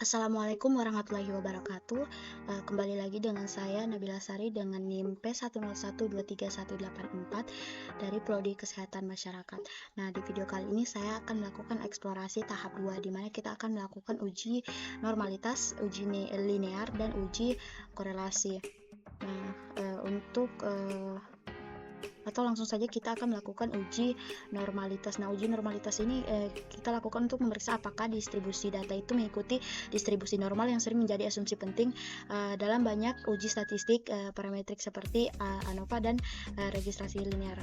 Assalamualaikum warahmatullahi wabarakatuh. Kembali lagi dengan saya Nabila Sari dengan NIM P101231184 dari Prodi Kesehatan Masyarakat. Nah, di video kali ini saya akan melakukan eksplorasi tahap 2 di mana kita akan melakukan uji normalitas, uji linear dan uji korelasi. Nah, atau langsung saja kita akan melakukan uji normalitas. Nah, uji normalitas ini kita lakukan untuk memeriksa apakah distribusi data itu mengikuti distribusi normal yang sering menjadi asumsi penting dalam banyak uji statistik parametrik seperti ANOVA dan registrasi linear.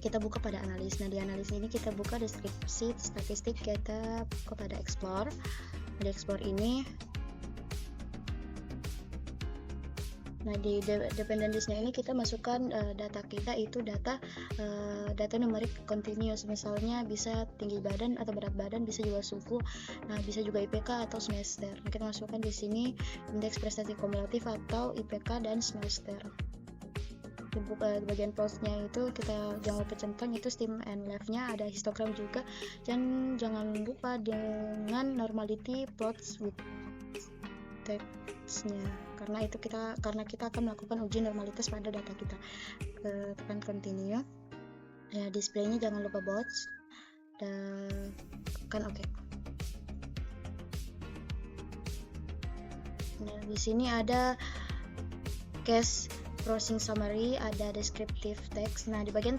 Kita buka pada analis. Nah, di analis ini kita buka deskripsi statistik, kita buka pada explore. Di explore ini, nah di dependent listnya ini kita masukkan data kita itu data numerik continuous, misalnya bisa tinggi badan atau berat badan, bisa juga suhu, nah bisa juga IPK atau semester. Nah, kita masukkan di sini indeks prestasi kumulatif atau IPK dan semester. Di bagian plotnya itu kita jangan lupa centang itu stem and left-nya, ada histogram juga, dan jangan lupa dengan normality plots with text-nya, karena kita akan melakukan uji normalitas pada data kita. Tekan continue ya, displaynya jangan lupa box dan tekan OK. Nah, di sini ada case browsing summary, ada descriptive text. Nah, di bagian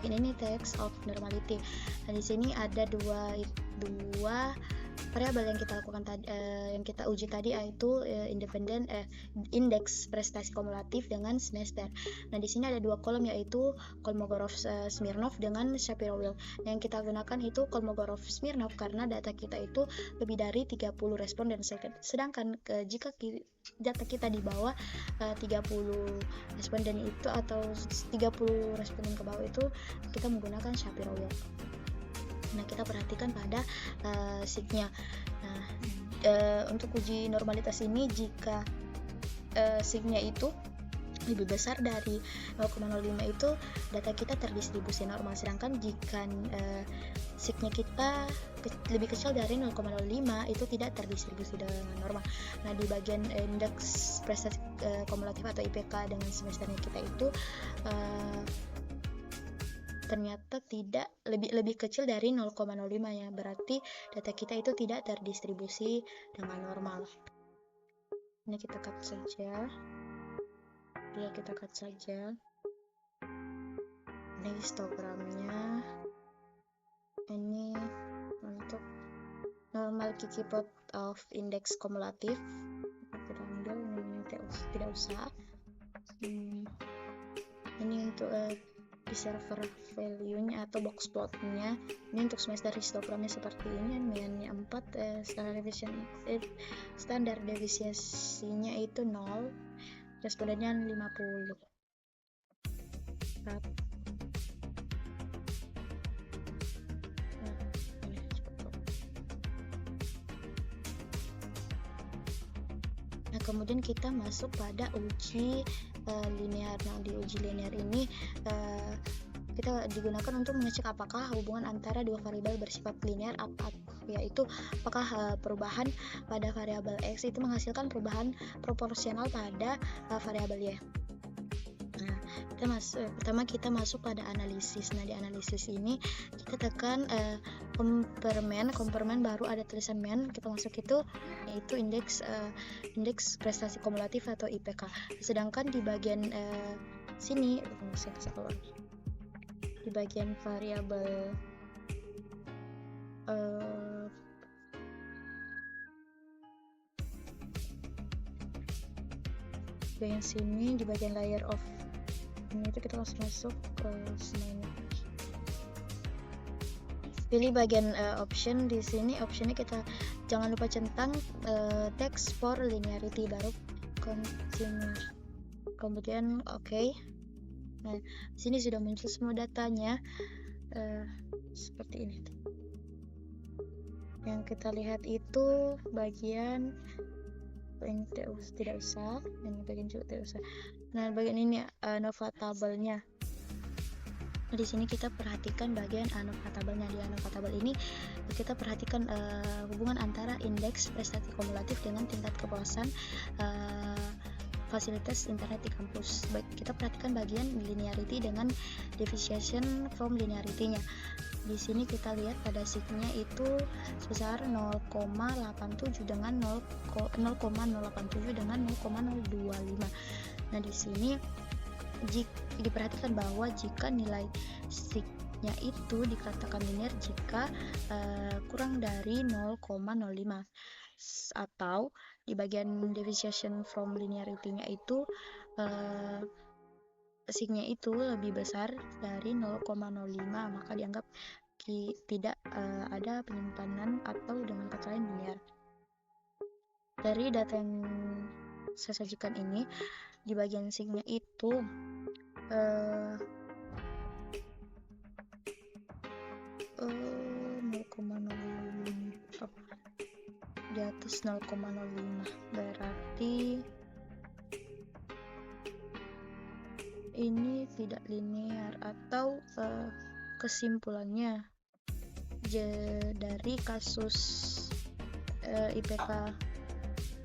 ini text of normality. Nah, di sini ada dua variabel yang kita lakukan tadi, yang kita uji tadi, yaitu indeks prestasi kumulatif dengan semester. Nah, di sini ada dua kolom, yaitu Kolmogorov-Smirnov dengan Shapiro-Wilk. Yang kita gunakan itu Kolmogorov-Smirnov karena data kita itu lebih dari 30 responden, sedangkan jika data kita di bawah 30 responden itu, atau 30 responden ke bawah itu, kita menggunakan Shapiro-Wilk. Nah, kita perhatikan pada signya. Nah, untuk uji normalitas ini, jika signya itu lebih besar dari 0,05 itu data kita terdistribusi normal, sedangkan jika signya kita lebih kecil dari 0,05 itu tidak terdistribusi dengan normal. Nah, di bagian indeks prestasi kumulatif atau IPK dengan semesternya kita itu ternyata tidak lebih kecil dari 0,05 ya, berarti data kita itu tidak terdistribusi dengan normal. Ini kita cut saja. Ini histogramnya. Ini untuk normal Kiki plot of index kumulatif. Kita ambil ini tidak usah. Ini untuk server value-nya atau box plot-nya. Ini untuk semester histogramnya seperti ini, meannya 4, standar deviasinya itu 0, respondennya 50. Nah, kemudian kita masuk pada uji linear. Nah, di uji linear ini kita digunakan untuk mengecek apakah hubungan antara dua variabel bersifat linear, yaitu apakah perubahan pada variabel X itu menghasilkan perubahan proporsional pada variabel Y. Nah, pertama kita masuk pada analisis. Nah, di analisis ini kita tekan compare baru ada tulisan men, kita masuk itu, yaitu indeks prestasi kumulatif atau IPK. Sedangkan di bagian sini di bagian variabel bagian sini, di bagian layer of ini itu kita langsung masuk ke semuanya. Pilih bagian option. Di sini optionnya kita jangan lupa centang text for linearity, baru continue, kemudian OK. Nah, di sini sudah muncul semua datanya seperti ini. Yang kita lihat itu bagian ini tidak usah, ini bagian juga tidak usah. Nah, bagian ini ANOVA tabelnya. Nah, di sini kita perhatikan bagian ANOVA tabelnya. Di ANOVA tabel ini kita perhatikan hubungan antara indeks prestasi kumulatif dengan tingkat kepuasan fasilitas internet di kampus. Baik, kita perhatikan bagian linearity dengan deviation from linearity-nya. Di sini kita lihat pada signya itu sebesar 0,87 dengan 0,087 dengan 0,025. Nah, di sini diperhatikan bahwa jika nilai signya itu dikatakan linear jika kurang dari 0,05, atau di bagian deviation from linearity-nya itu signya itu lebih besar dari 0,05, maka dianggap tidak ada penyimpanan atau dengan kata lain linear. Dari data yang saya sajikan ini, di bagian signya itu di atas 0,05, berarti ini tidak linear. Atau kesimpulannya dari kasus IPK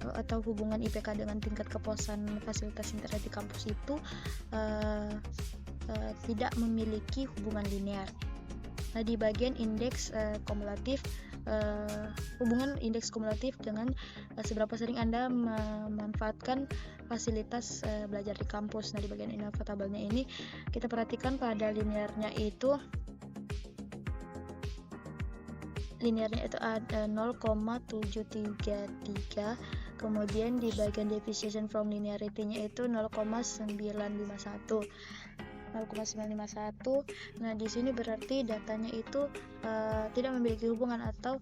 atau hubungan IPK dengan tingkat kepuasan fasilitas internet di kampus itu tidak memiliki hubungan linear. Nah, di bagian indeks kumulatif, hubungan indeks kumulatif dengan seberapa sering Anda memanfaatkan fasilitas belajar di kampus. Nah, di bagian ANOVA tabelnya ini kita perhatikan pada linearnya itu ada 0,733, kemudian di bagian deviation from linearity-nya itu 0,951. Nah, di sini berarti datanya itu tidak memiliki hubungan, atau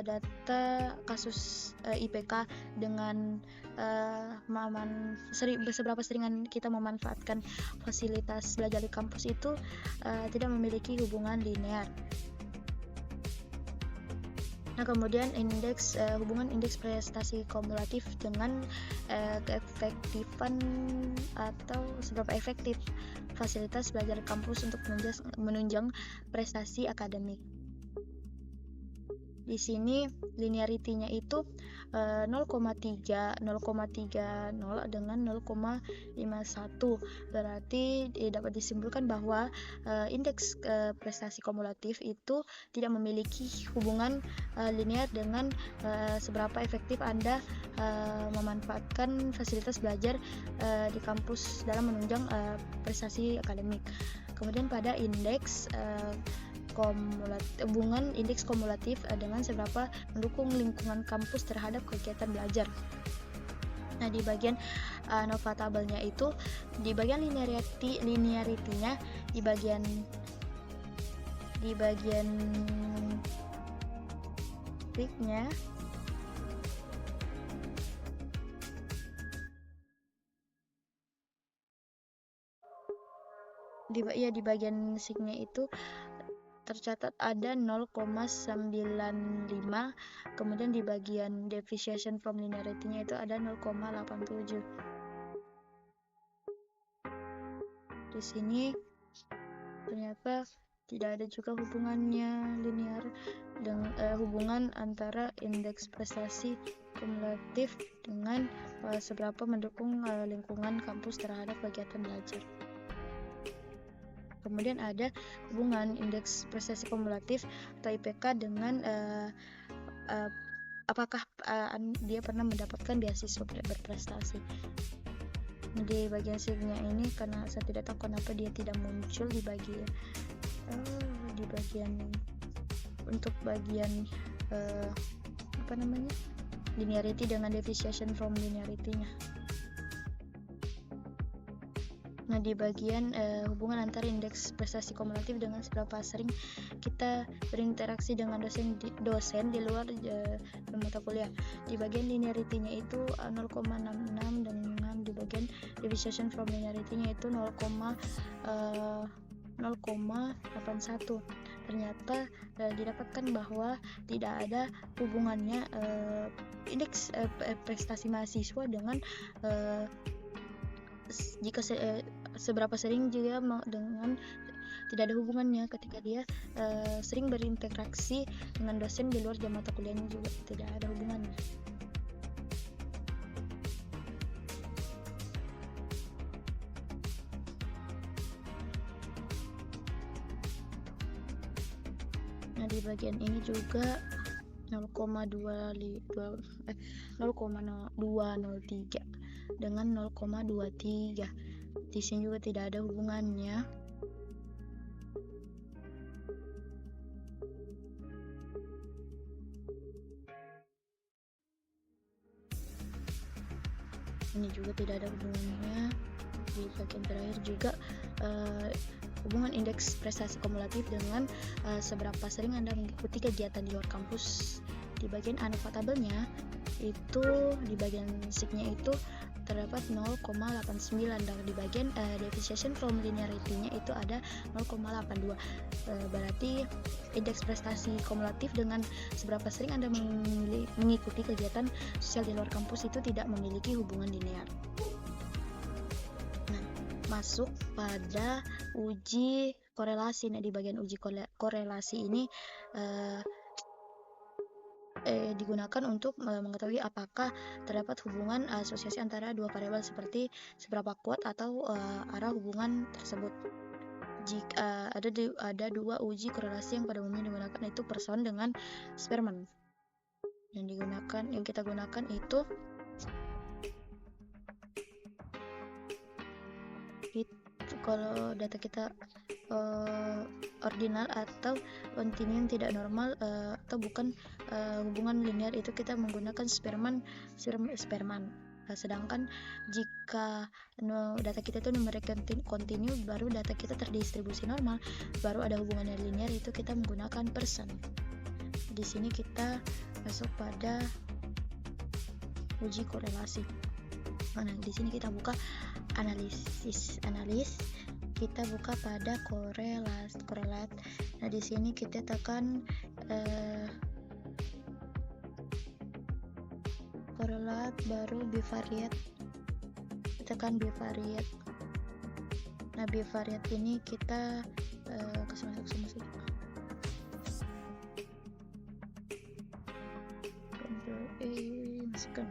data kasus IPK dengan seberapa seringan kita memanfaatkan fasilitas belajar di kampus itu tidak memiliki hubungan linear. Nah, kemudian hubungan indeks prestasi kumulatif dengan keefektifan atau seberapa efektif fasilitas belajar kampus untuk menunjang prestasi akademik. Di sini linearity-nya itu 0,30 dengan 0,51. Berarti dapat disimpulkan bahwa indeks prestasi kumulatif itu tidak memiliki hubungan linear dengan seberapa efektif Anda memanfaatkan fasilitas belajar di kampus dalam menunjang prestasi akademik. Kemudian pada indeks hubungan indeks kumulatif dengan seberapa mendukung lingkungan kampus terhadap kegiatan belajar. Nah, di bagian ANOVA tabelnya itu, di bagian linearity-nya, di bagian peak-nya di bagian signya itu tercatat ada 0,95, kemudian di bagian deviation from linearity-nya itu ada 0,87. Di sini ternyata tidak ada juga hubungannya linear dengan hubungan antara indeks prestasi kumulatif dengan seberapa mendukung lingkungan kampus terhadap kegiatan belajar. Kemudian ada hubungan indeks prestasi kumulatif atau IPK dengan apakah dia pernah mendapatkan beasiswa berprestasi. Di bagian signya ini, karena saya tidak tahu kenapa dia tidak muncul di bagian untuk bagian linearity dengan deviation from linearity-nya. Nah, di bagian hubungan antara indeks prestasi kumulatif dengan seberapa sering kita berinteraksi dengan dosen di luar mata kuliah. Di bagian linearity-nya itu 0,66, dengan di bagian deviation from linearity-nya itu 0,81. Ternyata didapatkan bahwa tidak ada hubungannya indeks prestasi mahasiswa dengan jika seberapa sering juga dengan tidak ada hubungannya ketika dia sering berinteraksi dengan dosen di luar jam mata kuliahnya, juga tidak ada hubungannya. Nah, di bagian ini juga 0,203 dengan 0,23. Di sini juga tidak ada hubungannya. Ini juga tidak ada hubungannya. Di bagian terakhir juga hubungan indeks prestasi kumulatif dengan seberapa sering Anda mengikuti kegiatan di luar kampus. Di bagian ANOVA tabelnya itu, di bagian signya itu terdapat 0,89, dan di bagian deviation from linearity-nya itu ada 0,82. Berarti indeks prestasi kumulatif dengan seberapa sering Anda mengikuti kegiatan sosial di luar kampus itu tidak memiliki hubungan linear. Nah, masuk pada uji korelasi. Nah, di bagian uji korelasi ini digunakan untuk mengetahui apakah terdapat hubungan asosiasi antara dua variabel, seperti seberapa kuat atau arah hubungan tersebut. Jika ada dua uji korelasi yang pada umumnya digunakan, yaitu Pearson dengan Spearman. Yang kita gunakan itu kalau data kita ordinal atau continuum tidak normal atau bukan hubungan linear, itu kita menggunakan Spearman. Sedangkan jika data kita itu numerical continue, baru data kita terdistribusi normal, baru ada hubungannya linear, itu kita menggunakan Pearson. Di sini kita masuk pada uji korelasi. Nah, di sini kita buka analis, kita buka pada korelat. Nah, di sini kita tekan korelat, baru bivariate, tekan bivariate. Nah, bivariate ini kita masuk Ctrl E, masukkan.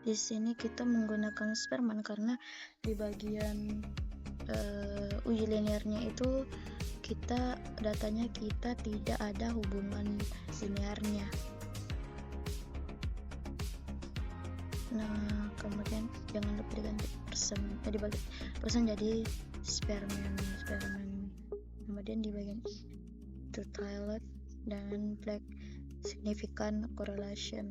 Di sini kita menggunakan Spearman karena di bagian uji linearnya itu datanya kita tidak ada hubungan linearnya. Nah, kemudian jangan lupa diganti Pearson. Di bagian Pearson jadi Spearman. Kemudian di bagian totality dan flag significant correlation.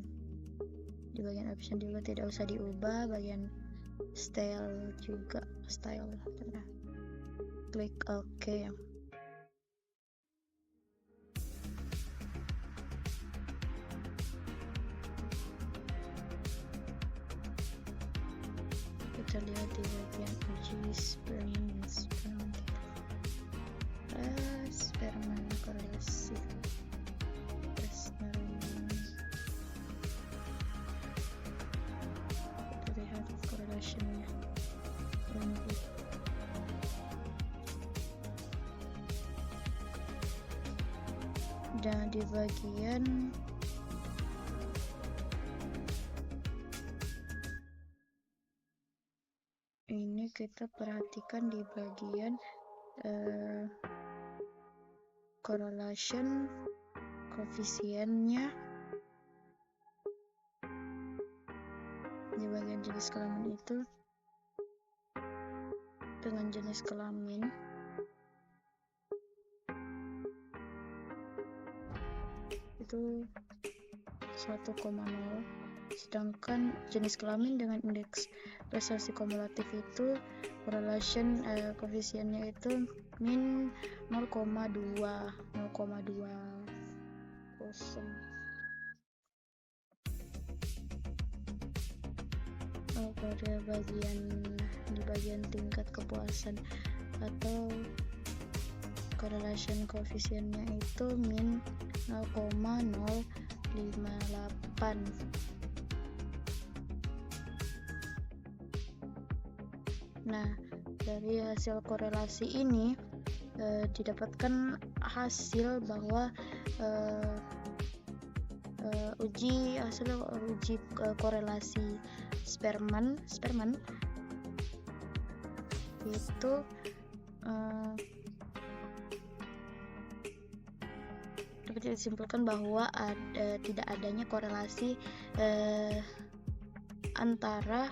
Di bagian option juga tidak usah diubah, bagian style juga nah, klik OK. Kita lihat di bagian uji Spearman korelasi. Dan di bagian ini kita perhatikan di bagian correlation koefisiennya. Di bagian jenis kelamin itu dengan jenis kelamin itu 1,0, sedangkan jenis kelamin dengan indeks prestasi kumulatif itu correlation koefisiennya itu min 0,2. Pada di bagian tingkat kepuasan atau correlation koefisiennya itu min 0,0 58. Nah, dari hasil korelasi ini didapatkan hasil bahwa uji korelasi Spearman itu dapat disimpulkan bahwa tidak adanya korelasi antara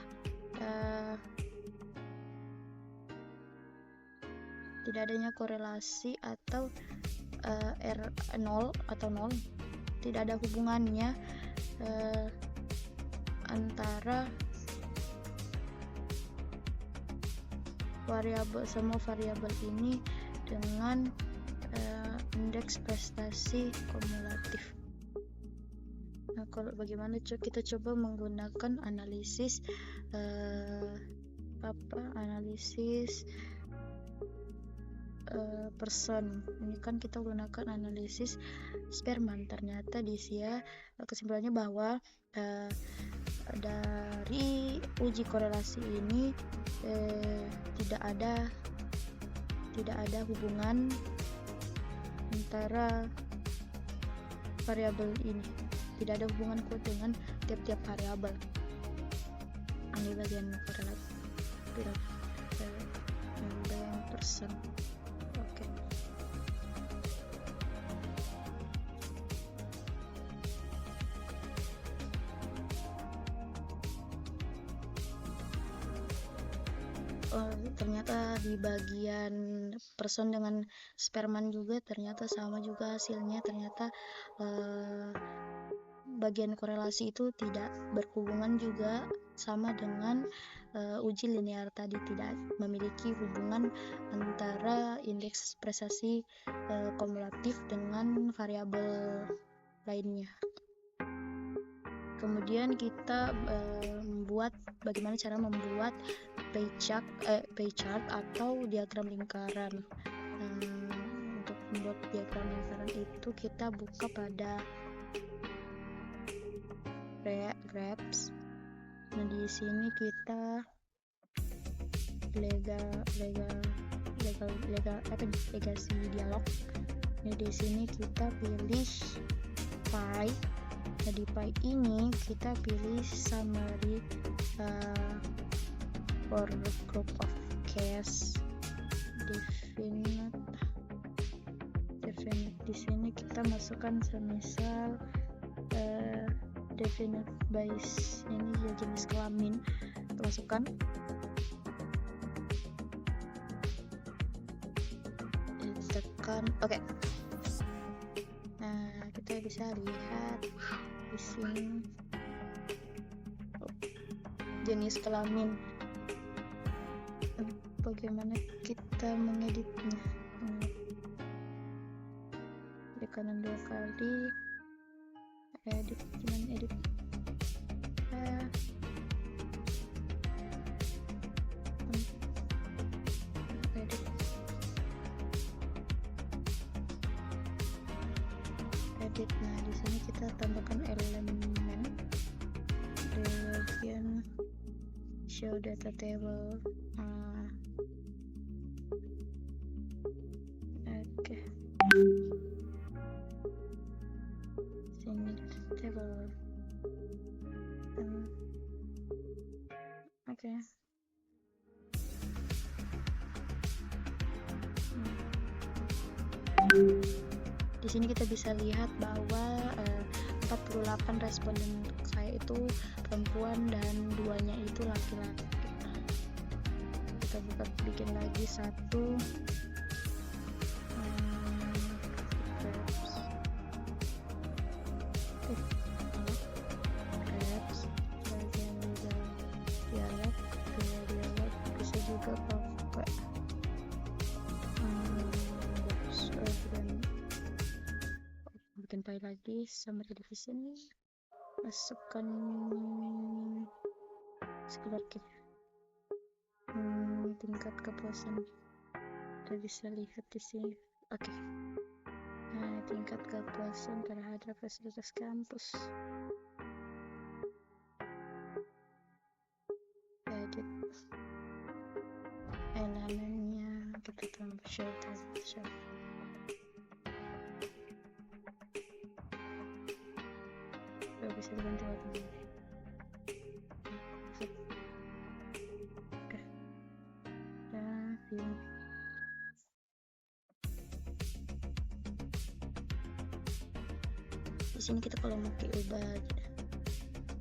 tidak adanya korelasi atau R0 atau 0, tidak ada hubungannya antara semua variabel ini dengan indeks prestasi kumulatif. Nah, kalau bagaimana kita coba menggunakan analisis person. Ini kan kita gunakan analisis Spearman. Ternyata di sini kesimpulannya bahwa dari uji korelasi ini tidak ada hubungan antara variabel ini, tidak ada hubungan kuat dengan tiap-tiap variabel. Ini bagian korelasi yang person. Oke. Ternyata di bagian person dengan Spearman juga ternyata sama juga hasilnya. Ternyata bagian korelasi itu tidak berhubungan juga sama dengan uji linear tadi, tidak memiliki hubungan antara indeks prestasi kumulatif dengan variabel lainnya. Kemudian kita bagaimana cara membuat pie chart atau diagram lingkaran. Untuk membuat diagram lingkaran itu kita buka pada graphs. Nah, di sini kita legasi dialog. Nah, di sini kita pilih pie. Nah, di pie ini kita pilih summary for group of case definite. Di sini kita masukkan semisal definite base, ini ya jenis kelamin, kita masukkan. Tekan oke. Nah, kita bisa lihat di sini jenis kelamin. Bagaimana kita mengeditnya? Klik kanan 2 kali, edit. Gimana edit? Edit. Nah, di sini kita tambahkan elemen di bagian show data table. Oke. Sini table. Oke. Di sini kita bisa lihat bahwa 48 responden saya itu perempuan dan 2-nya itu laki-laki. Kita bikin lagi satu bagian dialog bisa juga pakai bikin file lagi summary division, masukkan sekedar tingkat kepuasan kita bisa lihat di sini. Oke. Nah, tingkat kepuasan terhadap fasilitas kampus. Edit elemennya, kita tambah shelter. Bisa diganti warna. Oke. Di sini kita kalau mau ubah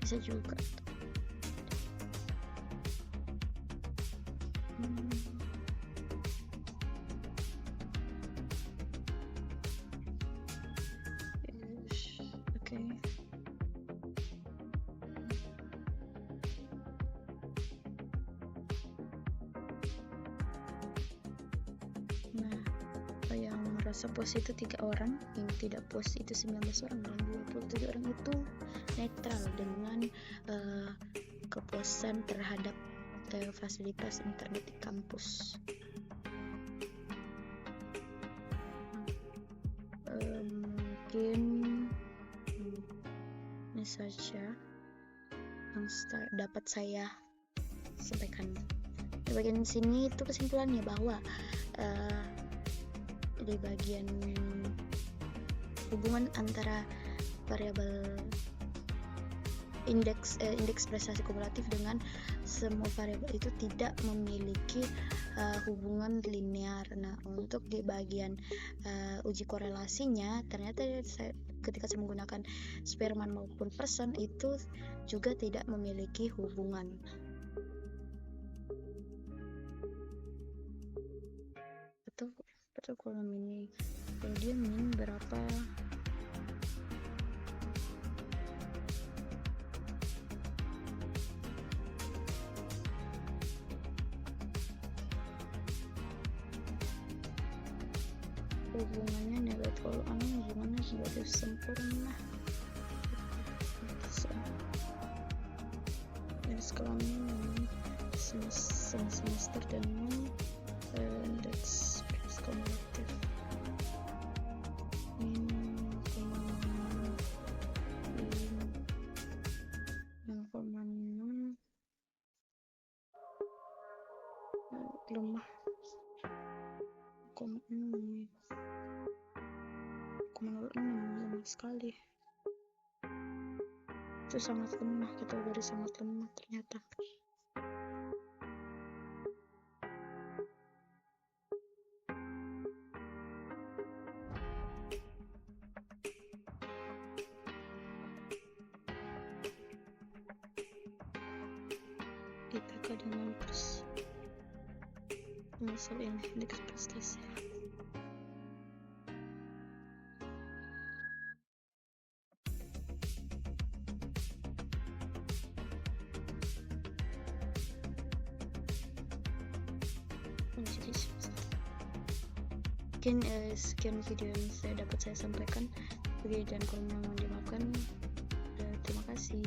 bisa juga. Oke. Nah, yang merasa puas itu 3 orang, yang tidak puas itu 19 orang, dan 27 orang itu netral dengan kepuasan terhadap fasilitas internet di kampus. Mungkin ini saja yang dapat saya sampaikan. Di bagian sini itu kesimpulannya bahwa di bagian hubungan antara variabel indeks prestasi kumulatif dengan semua variabel itu tidak memiliki hubungan linear. Nah, untuk di bagian uji korelasinya, ternyata ketika saya menggunakan Spearman maupun Pearson itu juga tidak memiliki hubungan. Betul kalau ini, kalau dia min berapa? Hubungannya negatif, kalau hubungannya negatif sempurna. Dan sekarang ini semester dengan indeks kumulatif. Lemah. Lemah sekali. Itu sangat lemah, kategori sangat lemah ternyata. IPK dengan misal ini indeks prestasi. Mungkin sekian video yang dapat saya sampaikan. Dan kalau mohon dimaafkan, terima kasih.